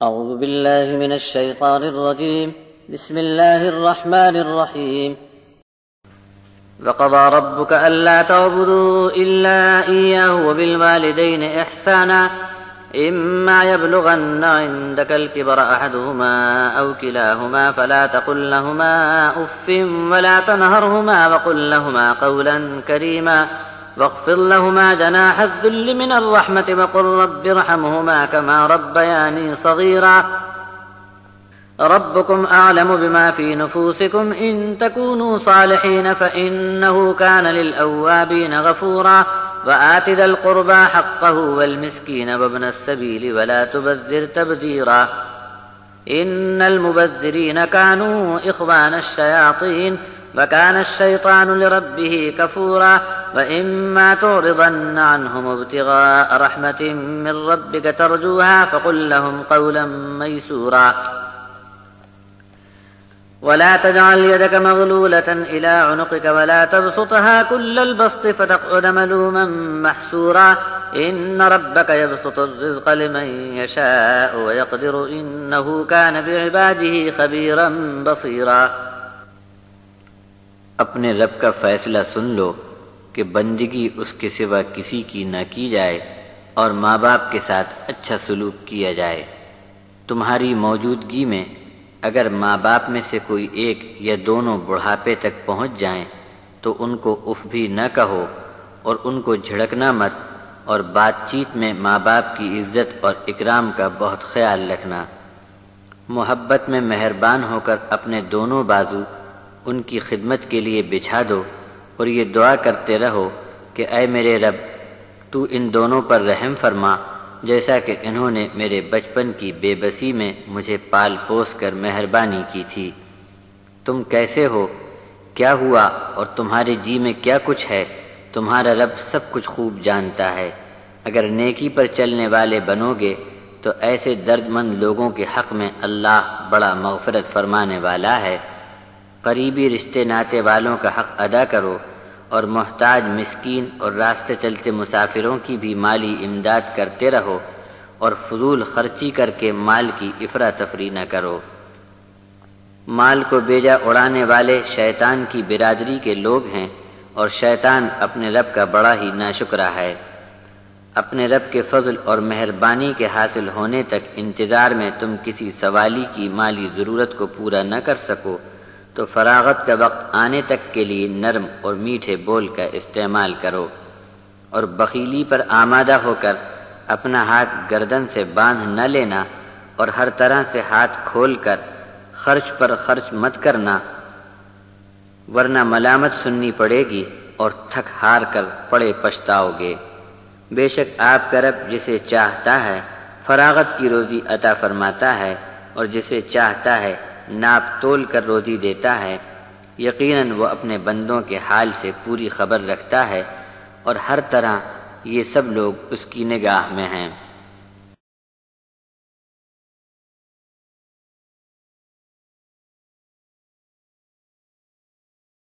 أعوذ بالله من الشيطان الرجيم. بسم الله الرحمن الرحيم. وقضى ربك ألا تعبدوا إلا إياه وبالوالدين إحسانا إما يبلغن عندك الكبر أحدهما أو كلاهما فلا تقل لهما أف ولا تنهرهما وقل لهما قولا كريما واخفض لهما جناح الذل من الرحمة وقل رب ارحمهما كما ربياني صغيرا ربكم أعلم بما في نفوسكم إن تكونوا صالحين فإنه كان للأوابين غفورا وآت ذا القربى حقه والمسكين وابن السبيل ولا تبذر تبذيرا إن المبذرين كانوا إخوان الشياطين وكان الشيطان لربه كفورا وإما تعرضن عنهم ابتغاء رحمة من ربك ترجوها فقل لهم قولا ميسورا ولا تجعل يدك مغلولة إلى عنقك ولا تبسطها كل البسط فتقعد ملوما محسورا إن ربك يبسط الرزق لمن يشاء ويقدر إنه كان بعباده خبيرا بصيرا. اپنے رب کا فیصلہ سن لو کہ بندگی اس کے سوا کسی کی نہ کی جائے اور ماں باپ کے ساتھ اچھا سلوک کیا جائے. تمہاری موجودگی میں اگر ماں باپ میں سے کوئی ایک یا دونوں بڑھاپے تک پہنچ جائیں تو ان کو اف بھی نہ کہو اور ان کو جھڑکنا مت، اور بات چیت میں ماں باپ کی عزت اور اکرام کا بہت خیال رکھنا. محبت میں مہربان ہو کر اپنے دونوں بازو ان کی خدمت کے لیے بچھا دو اور یہ دعا کرتے رہو کہ اے میرے رب تو ان دونوں پر رحم فرما، جیسا کہ انہوں نے میرے بچپن کی بے بسی میں مجھے پال پوس کر مہربانی کی تھی. تم کیسے ہو، کیا ہوا اور تمہارے جی میں کیا کچھ ہے، تمہارا رب سب کچھ خوب جانتا ہے. اگر نیکی پر چلنے والے بنو گے تو ایسے درد مند لوگوں کے حق میں اللہ بڑا مغفرت فرمانے والا ہے. قریبی رشتے ناتے والوں کا حق ادا کرو اور محتاج مسکین اور راستے چلتے مسافروں کی بھی مالی امداد کرتے رہو اور فضول خرچی کر کے مال کی افراتفری نہ کرو. مال کو بیجا اڑانے والے شیطان کی برادری کے لوگ ہیں اور شیطان اپنے رب کا بڑا ہی ناشکرا ہے. اپنے رب کے فضل اور مہربانی کے حاصل ہونے تک انتظار میں تم کسی سوالی کی مالی ضرورت کو پورا نہ کر سکو تو فراغت کا وقت آنے تک کے لیے نرم اور میٹھے بول کا استعمال کرو، اور بخیلی پر آمادہ ہو کر اپنا ہاتھ گردن سے باندھ نہ لینا اور ہر طرح سے ہاتھ کھول کر خرچ پر خرچ مت کرنا، ورنہ ملامت سننی پڑے گی اور تھک ہار کر پڑے پچھتاؤ گے. بے شک آپ کا رب جسے چاہتا ہے فراغت کی روزی عطا فرماتا ہے اور جسے چاہتا ہے ناپ تول کر روزی دیتا ہے. یقیناً وہ اپنے بندوں کے حال سے پوری خبر رکھتا ہے اور ہر طرح یہ سب لوگ اس کی نگاہ میں ہیں.